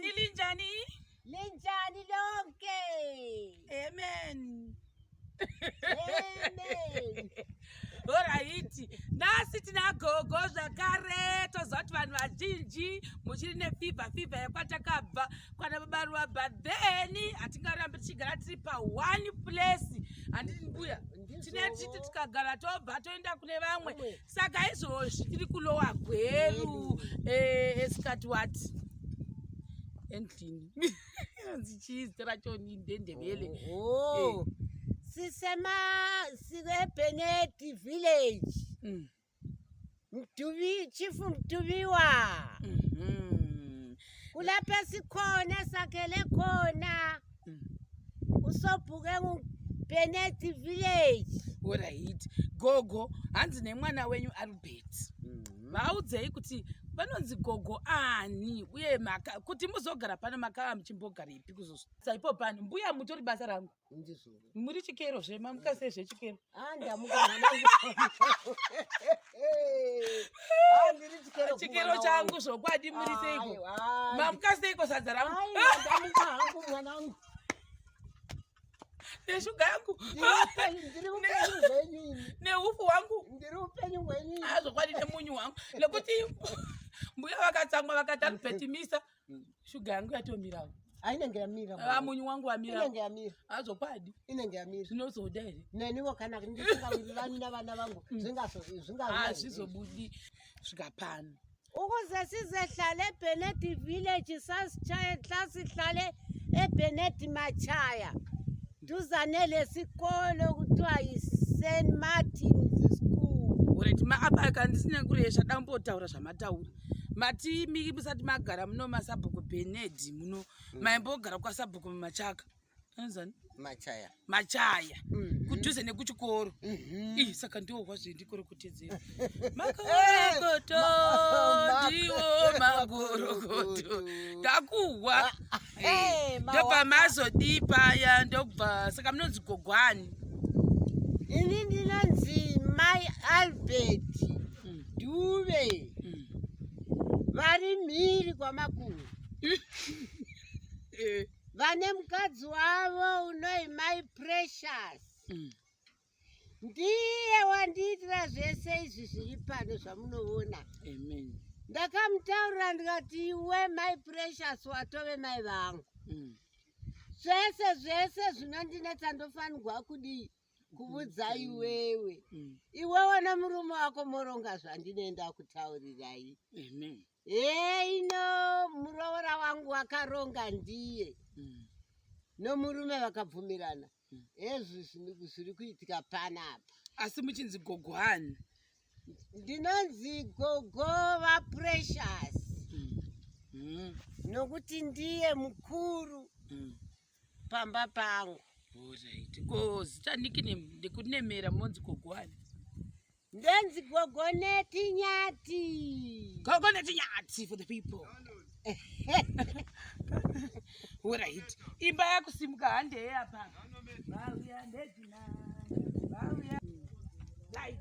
Linjani. Linjani lonke. Amen. Amen. Alright. Nasi tinagogo zvakare tozoti vanhu vazhinji muchiri fever yakwatakabva kwana babaruwa but then hatingarambe tichigara tiri one place. Handiti mbuya tine titi tikagara tobva toenda kune vamwe saka izvozvi tiri kulowa gweru esikati wati endlini zichizi rachoni ndendebele. Sisema siwe Beneti village. Chifu Mtubiwa. Kulapha sikhona sakele khona. Usobhuke Beneti village. Alright. Gogo hanzi nemwana wenyu Albert. Vaudzei kuti vanonzi gogo ani uye maka kuti muzogara pano makava muchimbogara ipi kuzosvitsa ipo pano mbuya mutori basa rangu muri chikero zvema mukase zvechikero chikero changu zvokwadi muri seiko mamukaseiko sadza rangu neshuga yangu neufu wangu zvokwadi nemunyu wangu nekuti mbuya vakatsangwa vakati Albertimisa shuga yangu yatomirawo ainenge yamira munyu wangu wamira inenge yamira azokwadi inenge yamira zvinozoda here neniwo kana ndisingawirirani navana vangu zvizobudi svika pano ukuze sizehlale eBeneti village sasihlale eBeneti Machaya duzane lesikolo kuthiwa yi-St. Martin's School. Alright, apa kandisina kuresha dambotaura zvamataura mati musati magara muno masabhuku Benedi muno maimbogara kwasabhuku mumachaka anzani Machaya kudhuze nekuchikoro saka ndiwo zvendikoro kutedzera magorokoto ndiwo magorokoto ndakuhwa ndopamazodi paya ndobva saka munonzi gogwani. Ini ndinonzi Mai Albert Dube vari mhiri kwamakuru vane mukadzi wavo unoi Mai Precious ndiye wandiitira zvese izvi zviri pano zvamunoona. Ndakamutaurira ndikati iwe Mai Precious watove mai vangu zvese zvinondinetsa ndofanirwa kudii kubudza iwewe. Iwewe nemurume wako moronga zvandinoenda kutaurirai. Ino muroora wangu wakaronga ndiye nomurume vakabvumirana. Zviri kuitika panapa. Asi muchinzi gogwani. Ndinonzi gogo vaPrecious nokuti ndiye mukuru pamba pangu. Alright. Ko zita ndikunemera monzi gogwani. Ndenzi Gogoneti Nyati. Gogoneti Nyati for the people. Alright. Imba yakusimuka hande apa. Mauya ndedina. Mauya. Light.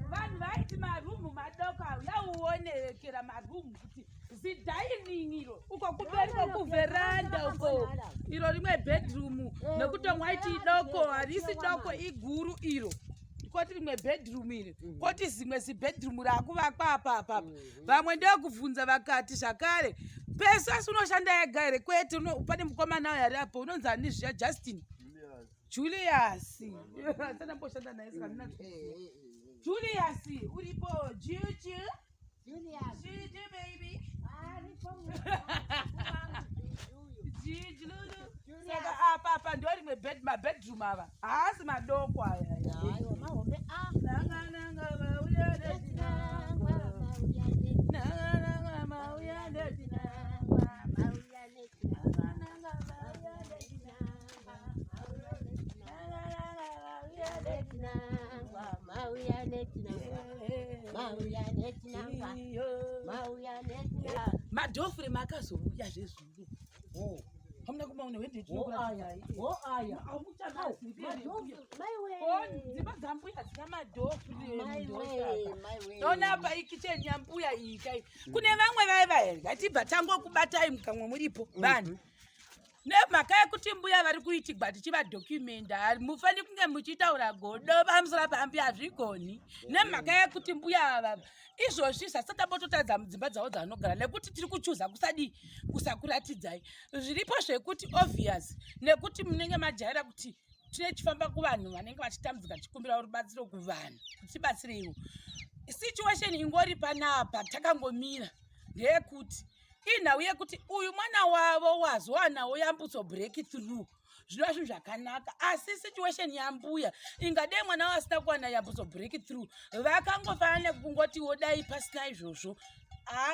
Vanhu vaiti marumu madoko yauonekera marumu kuti zidhaining iro uko kuberiko kuveranda uko iro rimwe bedroom nekuti mwaiti idoko harisi doko iguru iro koti rimwe bedroom iri koti zimwe zibedroom rakuvakwa apa vamwe ndokubvunza vakati zvakare pesa unoshanda ega here kwete pane mukomana yari apo unonzi ani zviya Justin Julius asanamboshanda naye saka ndina Julius uripo Juju baby saka apa ndo rimwe mabedroom ava haasi madoko aya madhofure makazouya zvezvuru hamuna kumaona wende dzimba dzambuya dzina madhofure Ona apa ikicheni ya mbuya iyi kai. Kune vamwe vai ngatibva tangokubatai mukamwe muripo vanhu. Nemhaka yekuti mbuya vari kuitigwa tichivadhocumenda mufani kunge muchitaura godo pamusoro pambi hazvigoni. Nemhaka yekuti mbuya ava izvozvi zvasati tambototadza mudzimba dzavo dzavanogara nekuti tiri kuchuza kusakuratidzai zviripo zvekuti obvious nekuti munenge majaira kuti tine chifamba kuvanhu vanenge vachitambudzika tichikumbira rubatsiro kuvanhu kuti tibatsireiwo. Situation ingori panapa takangomira ndeyekuti inhau yekuti uyu mwana wavo wazowanawo yambutso breakthrough zvinova zvinhu zvakanaka, asi situation yambuya ingadei mwana wasina kuwana yambutso breakthrough vakangofanira nekungotiwo dai pasina izvozvo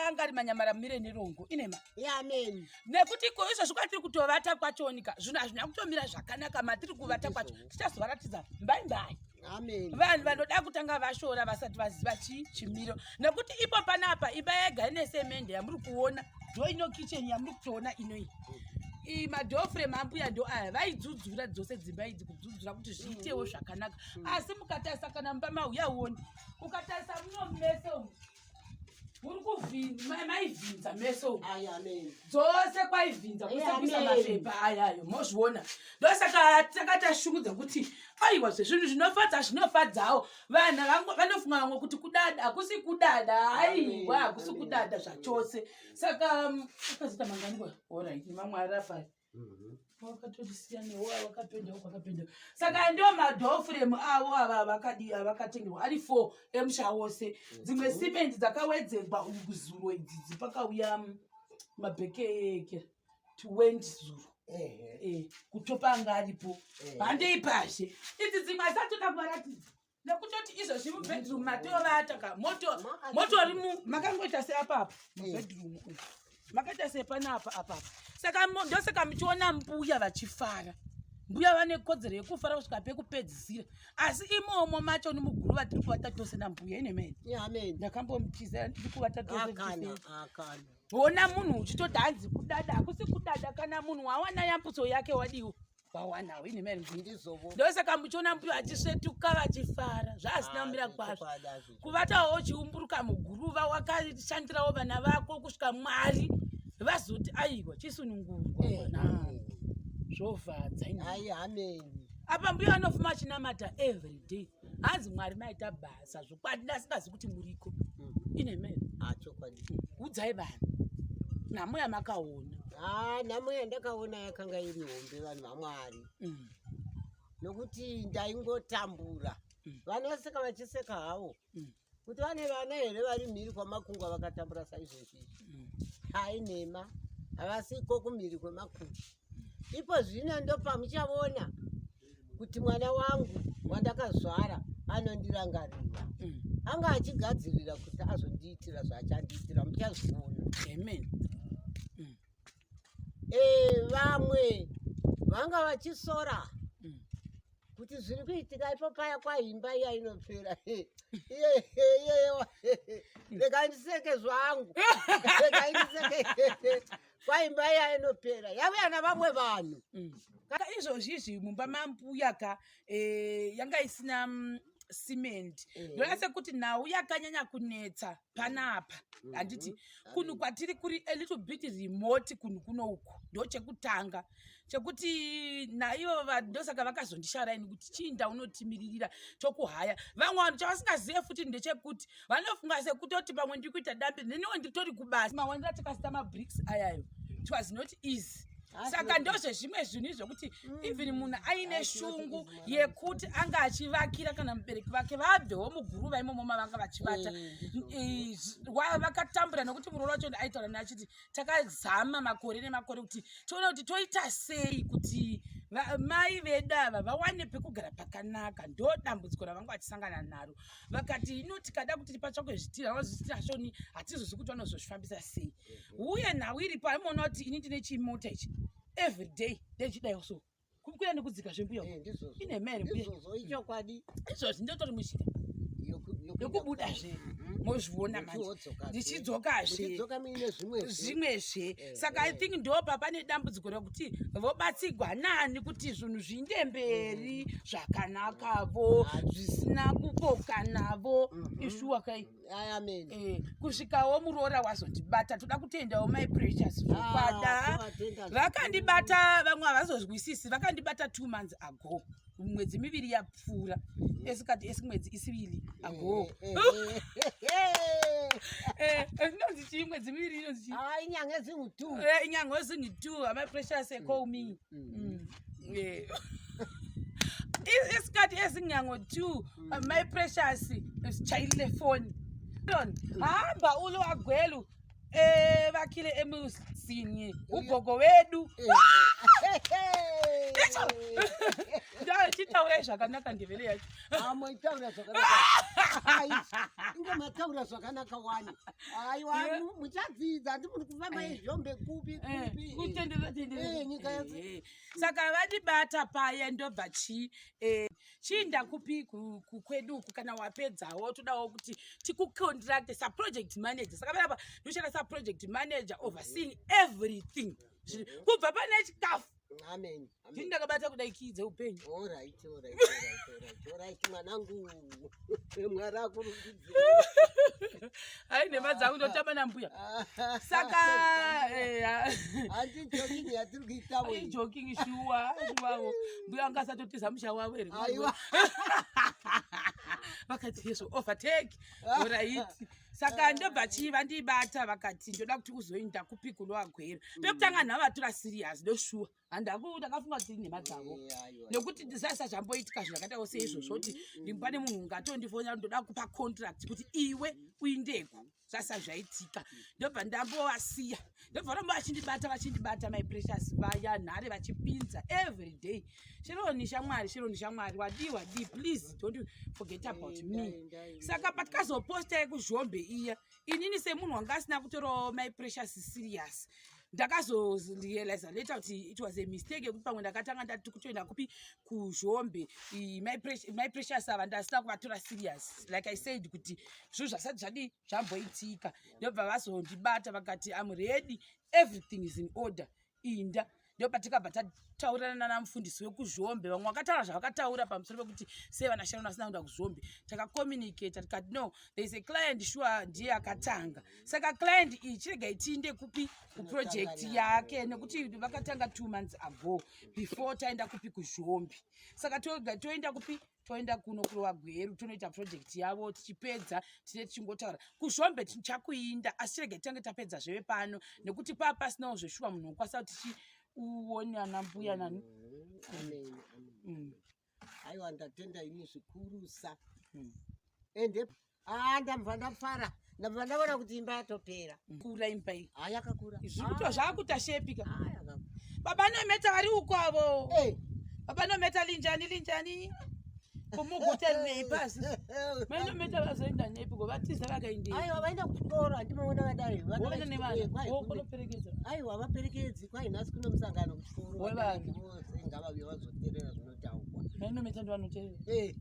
angari manyamara mire nerongo inema nekuti iko izvozvo kwatiri kutovata kwachonika zvinhu hazvina kutomira zvakanaka matiri kuvata kwacho tichazovaratidza mbai vanhu vanoda kutanga vashora vasati vaziva chimiro nekuti ipo panapa imba yega ine semende yamuri kuona ndo kitchen yamuri kutoona inoi madhofure mambuya ndo aya vaidzudzura dzose dzimba idzi kudzudzura kuti zviitewo zvakanaka asi mukatarisa kana mumba mauya uoni ukatarisa muno meso muri kuvhinza maivhinza meso dzose kwaivhinza kusabisa mapepa ayayo mozviona ndosaka takatashungudza kuti aiwa zvezvinhu zvinofadzawo vanhu vanofunga vamwe kuti kudada hakusi kudada aiwa hakusi kudada zvachose saka akazita manganiko orit nemamwe arafai wakatodisiyanewo wakapendawo kwakapenda saka ndio madhofuremu avo ava vakatengerwa ari 4 emusha wose dzimwe simendi dzakawedzerwa zuro idzi pakauya mabheke 20 zuro kutopanga aripo handei pashe idzi dzimwe asatoda kuvaratidza nekutoti izvozvi mubedroom matovataka moto rimu makangoita seapapo mubedroom makaita sepanapa apapo saka ndosaka muchiona mbuya vachifara mbuya vane kodzero yekufara kusvika pekupedzisira asi imomo macho nimuguru tiri kuvata tose nambuya inemene ndakambomutiza ndiri kuvata tose ona munhu uchitoti hanzi kudada hakusi kudada kana munhu wawana yambutso yake wadiwo wawanawo inemene ndosaka muchiona mbuya vachisvetuka vachifara zvaasina kumira kwazvo kuvatawo chiumburuka muguruva wakashandirawo vana vako kusvika mwari vazoti aiwa chisunungurwa zvovhadza apa mbuya vanofuma achinamata every day hanzi mwari maita basa zvokwadi ndasingazi kuti muriko inemene udzai vanhu namuya makaona namuya ndakaona yakanga iri hombe vanhu vamwari nokuti ndaingotambura vanhu vaseka vachiseka havo kuti vane vana here vari mhiri kwamakungwa vakatambura saizvozvi hainema havasiko kumhiri kwemakungwa ipo zvino ndo pamuchavona kuti mwana wangu wandakazvara anondirangarira anga achigadzirira kuti azondiitira zvaachandiitira muchazviona amen vamwe vanga vachisora kuti zviri kuitika ipo paya kwaimba iya inopera rega ndiseke zvangu rega ndiseke kwaimba iya inopera yavuya navamwe vanhu izvozvizvi mumba mambuya ka yanga isina cement ndoona sekuti nhau yakanyanya kunetsa panapa handiti kunhu kwatiri kuri a little bit remote kunhu kuno uku ndo chekutanga chekuti naivo ndosaka vakazondisharaini kuti chiinda unotimiririra chokuhaya vamwe vanhu chavasingazive futi ndechekuti vanofunga sekutoti pamwe ndiri kuita dambe neniwo nditori kubasa mawandira takasita mabricks ayayo it was not easy saka ndozvezvimwe zvinhu izvokuti even munhu aine shungu yekuti anga achivakira kana mubereki vake vabvewo muguruva imomo mavanga vachivata vakatambura nokuti muroro wacho aitaura neachiti takazama makore nemakore kuti toona kuti toita sei kuti mai vedu ava vawane pekugara pakanaka ndo dambudziko ravanga vachisangana naro vakati ino tikada kuti patsvakwe zvitira zvitira shoni hatizozvi kuti vanozozvifambisa sei uye nhau iri paimoona kuti ini ndine chimota ichi every day ndechidayo so kukwira nekudzika zvembuya ine mere ichokwadi izvozvi ndotori mushika yokubuda zve mozviona manje ndichidzokazve zvimwezve saka I think ndo pane dambudziko rekuti vobatsigwa nani kuti zvinhu zviinde mberi zvakanakavo zvisina kupokanavo ishuwa kai kusvikawo muroora wazondibata toda kutendawo my precious zvokwada vakandibata vamwe havazozwisisi vakandibata 2 months ago mwedzi miviri yapfuura esikati esimwedzi isivili ago inonzi chii mwedzi miviri inonzi inyanga zingu2 my precious call me esikati ezinyango 2 my precious sichayile foni hamba ulo agwelu vakhile emusini ugogo wedu chitaure zvakanaka ndevele yacho amoitaura zvakanaka ingomataura zvakanaka wani aiwa muchadzidza ndimuri kufamba ezhombe kupi nyika yedu saka vadibata paya ndobva chiinda kupi kukweduku kana wapedzawo todawo kuti tikucontract saproject manager saka panapa ndoshanda saproject manager overseeing everything kubva pane chikafu amen ndakabata kudai kidze upenyu alright mwanangu mwari akurudzire hai nhema dzangu ndotamba nambuya saka handi joking yatiri kuitawo joking shuwawo mbuya angasatotiza musha wavo ere vakati yeso overtake alright saka ndobva vandibata vakati ndoda kuti uzoinda kupi kunoagwera pekutanga nhavatora serious ndoshuwa handakafunga kuti nhema dzavo nekuti ndisasa zvamboitika zvakatawo seizvozvo kuti pane munhu ungatondifonera ndoda kupa contract kuti iwe uindeko sasa zvaitika ndobva ndambovasiya ndobva ramba vachindibata my precious vaya nhare vachipinza every day shironi shamwari wadi please don't forget about me saka patikazoposta yekuzhombe iya inini semunhu wanga asina kutorawo my precious serious ndakazorealiza later kuti it was a mistake yekuti pamwe ndakatanga ndati kutoenda kupi kuzhombe my precious ava ndasina kuvatora serious like I said kuti zvinhu zvasati zvadi zvamboitika ndobva vazondibata vakati I'm ready everything is in order inda ndopa tikabva tataurana namufundisi wekuzhombe vamwe vakataura zvavakataura pamusoro pekuti sei vanasharon vasina kuenda kuzhombe takacommunicata tikati no there is a client sure ndiye akatanga saka client iyi chirega itiinde kupi kuproject yake nekuti vakatanga 2 months ago before taenda kupi kuzhombe saka toenda kupi toenda kuno kuwagweru tonoita project yavo tichipedza tine tichingotaura kuzhombe tichakuinda asi chirega titange tapedza zveve pano nekuti pasinawo zveshuwa munhu ukwasa kuti uone ana mbuya nani aiwa ndatenda ini zvikurusa ende ndabva ndafara ndabva ndaona kuti imba yatopera kura imba iyi yakakura zvikuto zvakutashepika baba nometa vari ukwavo baba nometa linjani kumuguta neipasi mainometa vazoenda neipiko vatiza vakaindei aiwa vaenda kuchikoro handimaona vadai vakaenda nevanoperekedza aiwa vaperekedzi kwai nhasi kuno musangano kuchikoro wevanhu vose ngavauye vazoteerera zvinotaurwa mainometa ndovanoteerera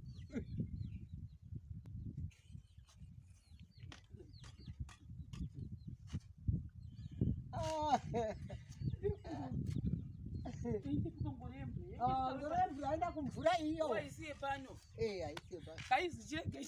aenda kumvura iyo aisiye pano aisiye pano kaizichirege